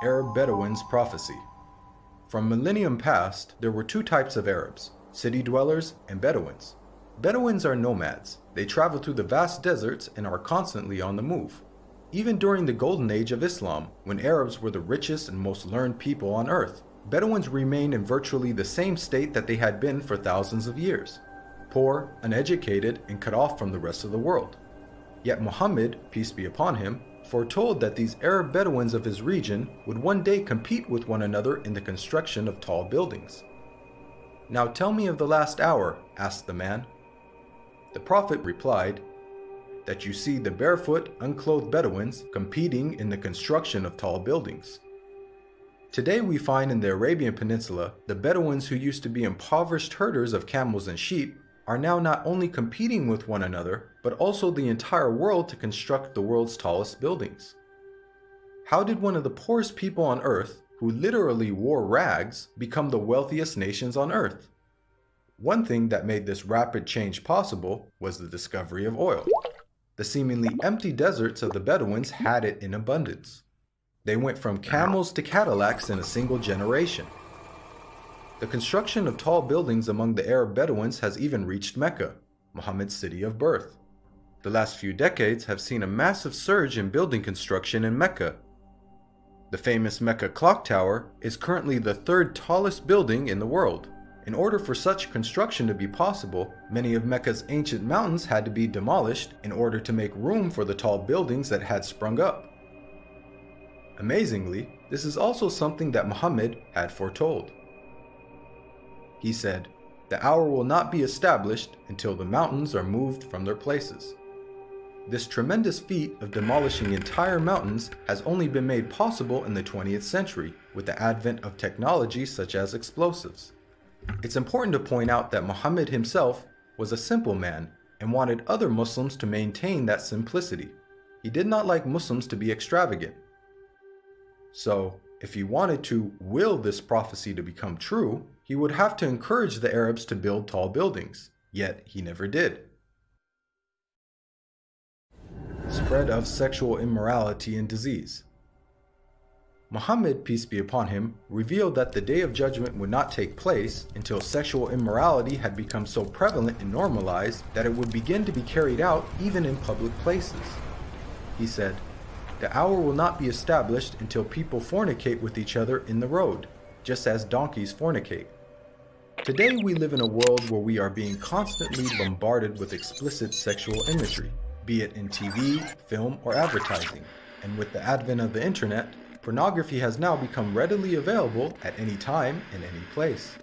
Arab Bedouins' prophecy. From millennium past, there were two types of Arabs, city dwellers and Bedouins. Bedouins are nomads. They travel through the vast deserts and are constantly on the move. Even during the golden age of Islam, when Arabs were the richest and most learned people on earth, Bedouins remained in virtually the same state that they had been for thousands of years, poor, uneducated, and cut off from the rest of the world. Yet Muhammad, peace be upon him, foretold that these Arab Bedouins of his region would one day compete with one another in the construction of tall buildings. "Now tell me of the last hour," asked the man. The Prophet replied, "That you see the barefoot, unclothed Bedouins competing in the construction of tall buildings." Today we find in the Arabian Peninsula, the Bedouins who used to be impoverished herders of camels and sheep are now not only competing with one another, but also the entire world to construct the world's tallest buildings. How did one of the poorest people on earth, who literally wore rags, become the wealthiest nations on earth? One thing that made this rapid change possible was the discovery of oil. The seemingly empty deserts of the Bedouins had it in abundance. They went from camels to Cadillacs in a single generation. The construction of tall buildings among the Arab Bedouins has even reached Mecca, Muhammad's city of birth. The last few decades have seen a massive surge in building construction in Mecca. The famous Mecca clock tower is currently the third tallest building in the world. In order for such construction to be possible, many of Mecca's ancient mountains had to be demolished in order to make room for the tall buildings that had sprung up. Amazingly, this is also something that Muhammad had foretold. He said, "The hour will not be established until the mountains are moved from their places." This tremendous feat of demolishing entire mountains has only been made possible in the 20th century with the advent of technology such as explosives. It's important to point out that Muhammad himself was a simple man and wanted other Muslims to maintain that simplicity. He did not like Muslims to be extravagant. So, if he wanted to will this prophecy to become true, he would have to encourage the Arabs to build tall buildings, yet he never did. Spread of sexual immorality and disease. Muhammad, peace be upon him, revealed that the Day of Judgment would not take place until sexual immorality had become so prevalent and normalized that it would begin to be carried out even in public places. He said, "The hour will not be established until people fornicate with each other in the road, just as donkeys fornicate." Today we live in a world where we are being constantly bombarded with explicit sexual imagery, be it in TV, film, or advertising. And with the advent of the internet, pornography has now become readily available at any time and any place.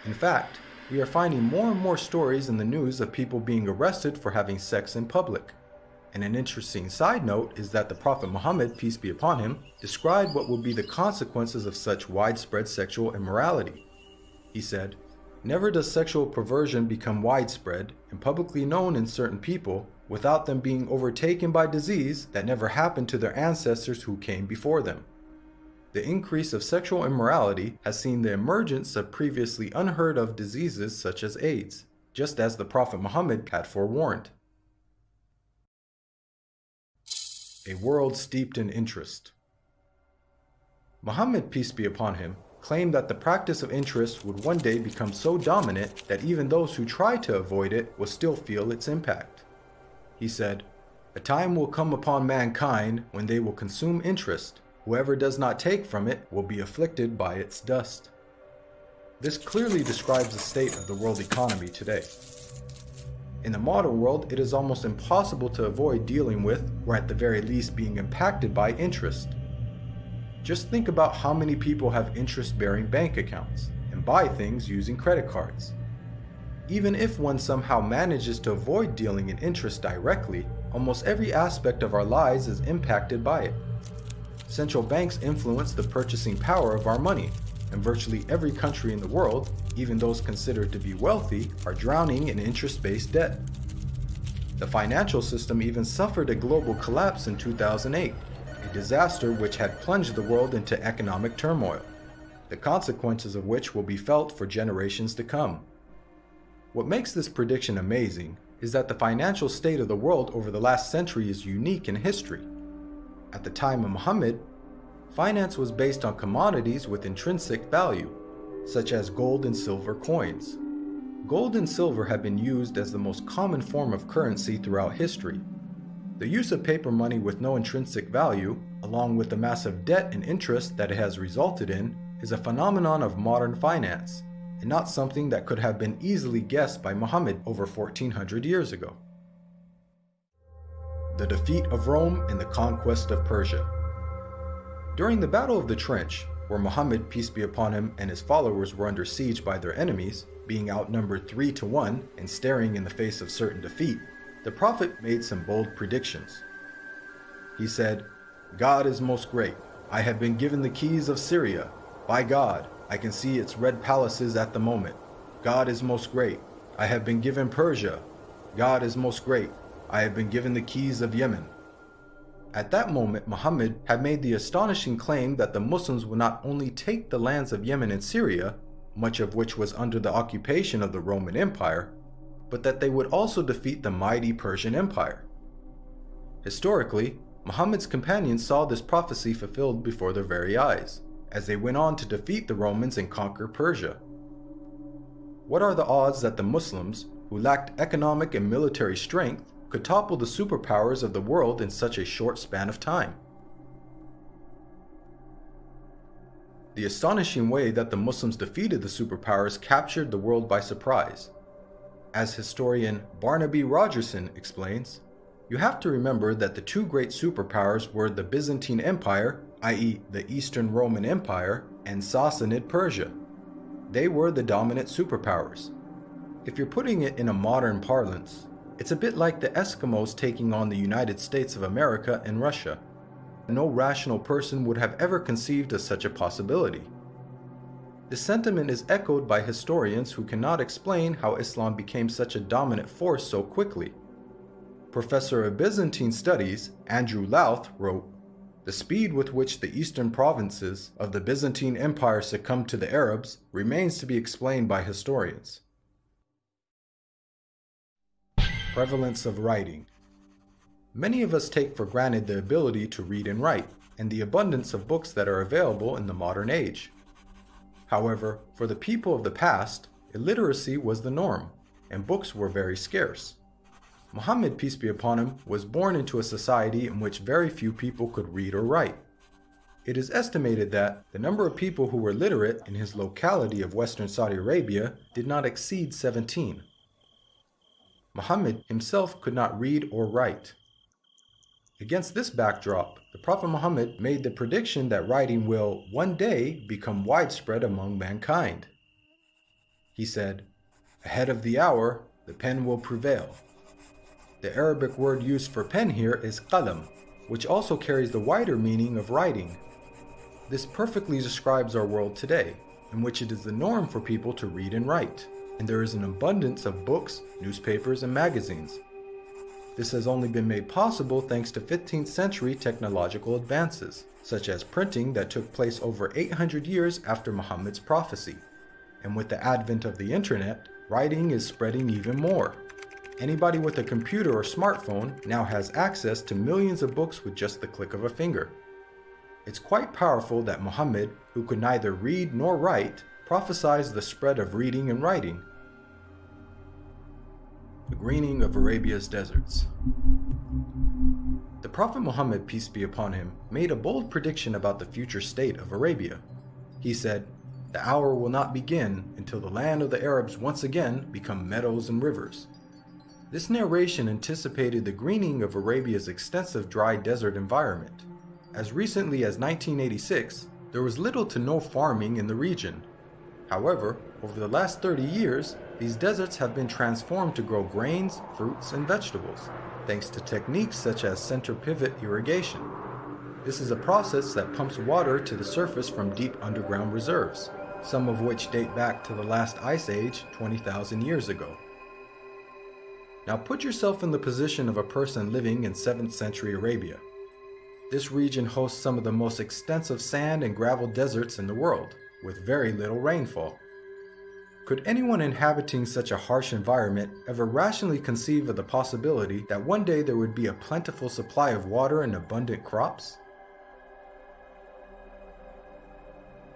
In fact, we are finding more and more stories in the news of people being arrested for having sex in public. And an interesting side note is that the Prophet Muhammad, peace be upon him, described what will be the consequences of such widespread sexual immorality. He said, "Never does sexual perversion become widespread and publicly known in certain people without them being overtaken by disease that never happened to their ancestors who came before them." The increase of sexual immorality has seen the emergence of previously unheard of diseases such as AIDS, just as the Prophet Muhammad had forewarned. A world steeped in interest. Muhammad, peace be upon him, claimed that the practice of interest would one day become so dominant that even those who try to avoid it will still feel its impact. He said, "A time will come upon mankind when they will consume interest. Whoever does not take from it will be afflicted by its dust." This clearly describes the state of the world economy today. In the modern world, it is almost impossible to avoid dealing with, or at the very least being impacted by, interest. Just think about how many people have interest-bearing bank accounts and buy things using credit cards. Even if one somehow manages to avoid dealing in interest directly, almost every aspect of our lives is impacted by it. Central banks influence the purchasing power of our money, and virtually every country in the world, even those considered to be wealthy, are drowning in interest-based debt. The financial system even suffered a global collapse in 2008, a disaster which had plunged the world into economic turmoil, the consequences of which will be felt for generations to come. What makes this prediction amazing is that the financial state of the world over the last century is unique in history. At the time of Muhammad, finance was based on commodities with intrinsic value, such as gold and silver coins. Gold and silver have been used as the most common form of currency throughout history. The use of paper money with no intrinsic value, along with the massive debt and interest that it has resulted in, is a phenomenon of modern finance, and not something that could have been easily guessed by Muhammad over 1400 years ago. The defeat of Rome and the conquest of Persia. During the Battle of the Trench, where Muhammad, peace be upon him, and his followers were under siege by their enemies, being outnumbered 3-1 and staring in the face of certain defeat, the Prophet made some bold predictions. He said, "God is most great. I have been given the keys of Syria. By God, I can see its red palaces at the moment. God is most great. I have been given Persia. God is most great. I have been given the keys of Yemen." At that moment, Muhammad had made the astonishing claim that the Muslims would not only take the lands of Yemen and Syria, much of which was under the occupation of the Roman Empire, but that they would also defeat the mighty Persian Empire. Historically, Muhammad's companions saw this prophecy fulfilled before their very eyes, as they went on to defeat the Romans and conquer Persia. What are the odds that the Muslims, who lacked economic and military strength, could topple the superpowers of the world in such a short span of time? The astonishing way that the Muslims defeated the superpowers captured the world by surprise. As historian Barnaby Rogerson explains, you have to remember that the two great superpowers were the Byzantine Empire, i.e. the Eastern Roman Empire, and Sassanid Persia. They were the dominant superpowers. If you're putting it in a modern parlance, it's a bit like the Eskimos taking on the United States of America and Russia. No rational person would have ever conceived of such a possibility. This sentiment is echoed by historians who cannot explain how Islam became such a dominant force so quickly. Professor of Byzantine Studies, Andrew Louth, wrote, "The speed with which the eastern provinces of the Byzantine Empire succumbed to the Arabs remains to be explained by historians." Prevalence of writing. Many of us take for granted the ability to read and write, and the abundance of books that are available in the modern age. However, for the people of the past, illiteracy was the norm, and books were very scarce. Muhammad, peace be upon him, was born into a society in which very few people could read or write. It is estimated that the number of people who were literate in his locality of Western Saudi Arabia did not exceed 17. Muhammad himself could not read or write. Against this backdrop, the Prophet Muhammad made the prediction that writing will one day become widespread among mankind. He said, "Ahead of the hour, the pen will prevail." The Arabic word used for pen here is qalam, which also carries the wider meaning of writing. This perfectly describes our world today, in which it is the norm for people to read and write, and there is an abundance of books, newspapers, and magazines. This has only been made possible thanks to 15th century technological advances, such as printing that took place over 800 years after Muhammad's prophecy. And with the advent of the internet, writing is spreading even more. Anybody with a computer or smartphone now has access to millions of books with just the click of a finger. It's quite powerful that Muhammad, who could neither read nor write, prophesied the spread of reading and writing. The greening of Arabia's deserts. The Prophet Muhammad, peace be upon him, made a bold prediction about the future state of Arabia. He said, "The hour will not begin until the land of the Arabs once again become meadows and rivers." This narration anticipated the greening of Arabia's extensive dry desert environment. As recently as 1986, there was little to no farming in the region. However, over the last 30 years, these deserts have been transformed to grow grains, fruits, and vegetables, thanks to techniques such as center pivot irrigation. This is a process that pumps water to the surface from deep underground reserves, some of which date back to the last ice age 20,000 years ago. Now put yourself in the position of a person living in 7th century Arabia. This region hosts some of the most extensive sand and gravel deserts in the world, with very little rainfall. Could anyone inhabiting such a harsh environment ever rationally conceive of the possibility that one day there would be a plentiful supply of water and abundant crops?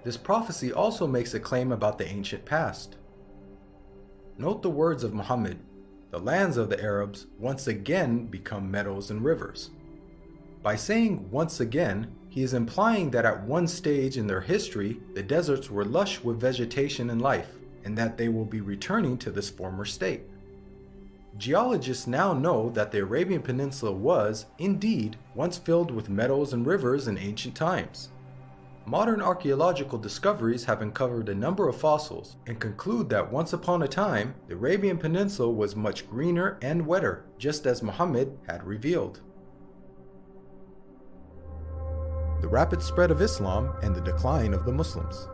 This prophecy also makes a claim about the ancient past. Note the words of Muhammad, "The lands of the Arabs once again become meadows and rivers." By saying once again, he is implying that at one stage in their history, the deserts were lush with vegetation and life, and that they will be returning to this former state. Geologists now know that the Arabian Peninsula was, indeed, once filled with meadows and rivers in ancient times. Modern archaeological discoveries have uncovered a number of fossils and conclude that once upon a time, the Arabian Peninsula was much greener and wetter, just as Muhammad had revealed. The rapid spread of Islam and the decline of the Muslims.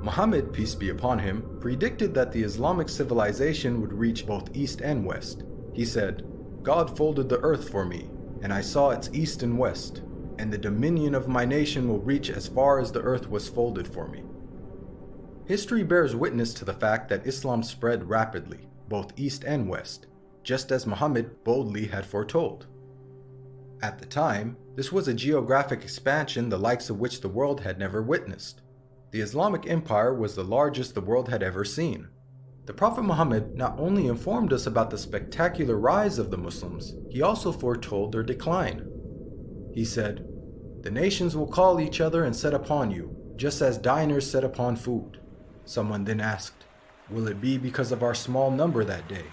Muhammad, peace be upon him, predicted that the Islamic civilization would reach both east and west. He said, "God folded the earth for me, and I saw its east and west, and the dominion of my nation will reach as far as the earth was folded for me." History bears witness to the fact that Islam spread rapidly, both east and west, just as Muhammad boldly had foretold. At the time, this was a geographic expansion the likes of which the world had never witnessed. The Islamic Empire was the largest the world had ever seen. The Prophet Muhammad not only informed us about the spectacular rise of the Muslims, he also foretold their decline. He said, "The nations will call each other and set upon you, just as diners set upon food." Someone then asked, "Will it be because of our small number that day?"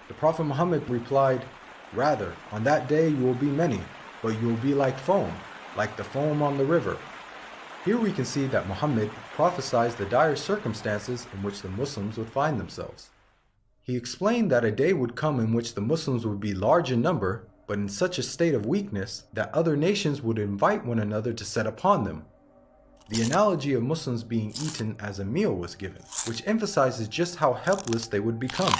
The Prophet Muhammad replied, "Rather, on that day you will be many, but you will be like foam, like the foam on the river." Here we can see that Muhammad prophesied the dire circumstances in which the Muslims would find themselves. He explained that a day would come in which the Muslims would be large in number, but in such a state of weakness that other nations would invite one another to set upon them. The analogy of Muslims being eaten as a meal was given, which emphasizes just how helpless they would become.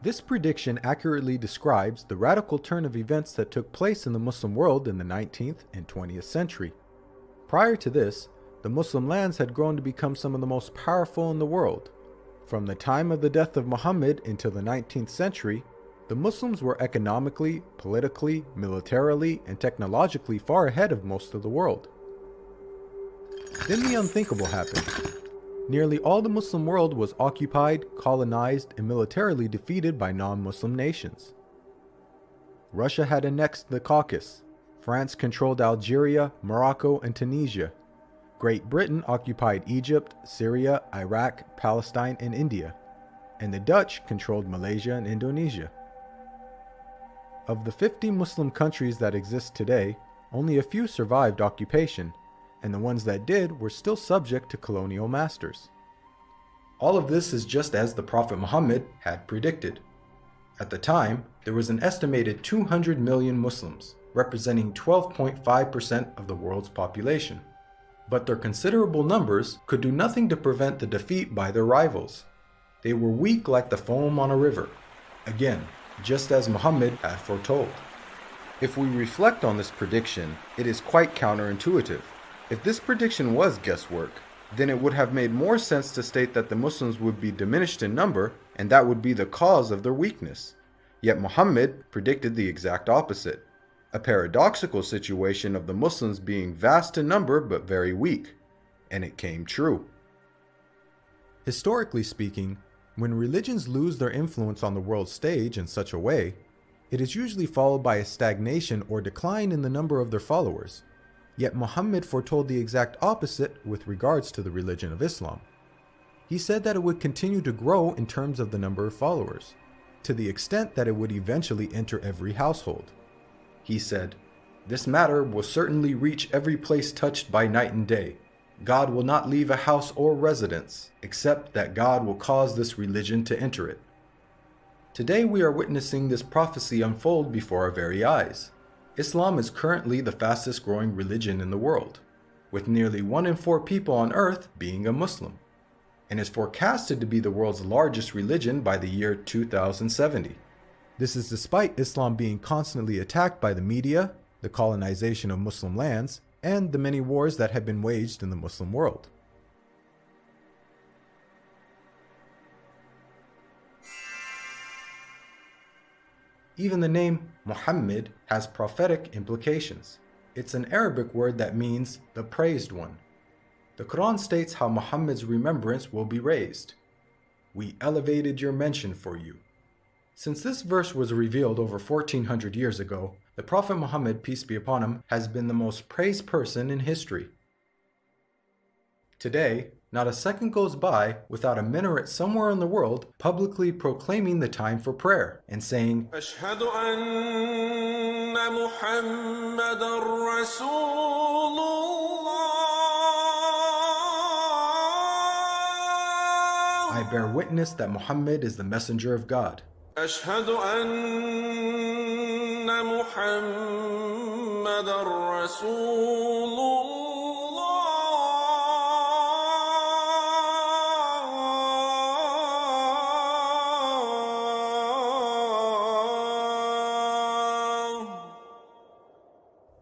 This prediction accurately describes the radical turn of events that took place in the Muslim world in the 19th and 20th century. Prior to this, the Muslim lands had grown to become some of the most powerful in the world. From the time of the death of Muhammad until the 19th century, the Muslims were economically, politically, militarily, and technologically far ahead of most of the world. Then the unthinkable happened. Nearly all the Muslim world was occupied, colonized, and militarily defeated by non-Muslim nations. Russia had annexed the Caucasus. France controlled Algeria, Morocco, and Tunisia. Great Britain occupied Egypt, Syria, Iraq, Palestine, and India. And the Dutch controlled Malaysia and Indonesia. Of the 50 Muslim countries that exist today, only a few survived occupation, and the ones that did were still subject to colonial masters. All of this is just as the Prophet Muhammad had predicted. At the time, there was an estimated 200 million Muslims, representing 12.5% of the world's population. But their considerable numbers could do nothing to prevent the defeat by their rivals. They were weak like the foam on a river. Again, just as Muhammad had foretold. If we reflect on this prediction, it is quite counterintuitive. If this prediction was guesswork, then it would have made more sense to state that the Muslims would be diminished in number and that would be the cause of their weakness. Yet Muhammad predicted the exact opposite. A paradoxical situation of the Muslims being vast in number but very weak, and it came true. Historically speaking, when religions lose their influence on the world stage in such a way, it is usually followed by a stagnation or decline in the number of their followers. Yet Muhammad foretold the exact opposite with regards to the religion of Islam. He said that it would continue to grow in terms of the number of followers, to the extent that it would eventually enter every household. He said, "This matter will certainly reach every place touched by night and day. God will not leave a house or residence, except that God will cause this religion to enter it." Today we are witnessing this prophecy unfold before our very eyes. Islam is currently the fastest growing religion in the world, with nearly 1 in 4 people on earth being a Muslim, and is forecasted to be the world's largest religion by the year 2070. This is despite Islam being constantly attacked by the media, the colonization of Muslim lands, and the many wars that have been waged in the Muslim world. Even the name Muhammad has prophetic implications. It's an Arabic word that means the praised one. The Quran states how Muhammad's remembrance will be raised. We elevated your mention for you. Since this verse was revealed over 1400 years ago, the Prophet Muhammad, peace be upon him, has been the most praised person in history. Today, not a second goes by without a minaret somewhere in the world publicly proclaiming the time for prayer and saying, أشهد أن محمدًا رسول الله. I bear witness that Muhammad is the messenger of God. أشهد أن محمدًا رسول الله.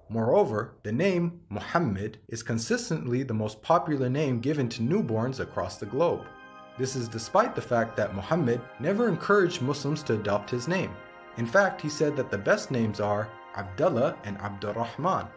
Moreover, the name Muhammad is consistently the most popular name given to newborns across the globe. This is despite the fact that Muhammad never encouraged Muslims to adopt his name. In fact, he said that the best names are Abdullah and Abdurrahman.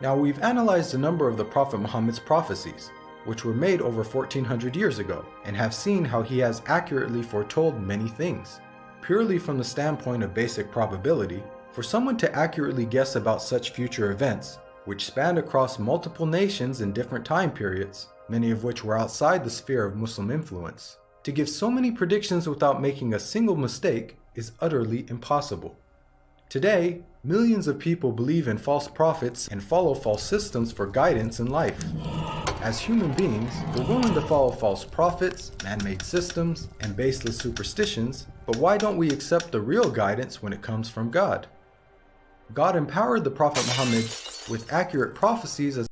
Now, we've analyzed a number of the Prophet Muhammad's prophecies, which were made over 1400 years ago, and have seen how he has accurately foretold many things. Purely from the standpoint of basic probability, for someone to accurately guess about such future events, which spanned across multiple nations in different time periods, many of which were outside the sphere of Muslim influence, to give so many predictions without making a single mistake is utterly impossible. Today, millions of people believe in false prophets and follow false systems for guidance in life. As human beings, we're willing to follow false prophets, man-made systems, and baseless superstitions, but why don't we accept the real guidance when it comes from God? God empowered the Prophet Muhammad with accurate prophecies as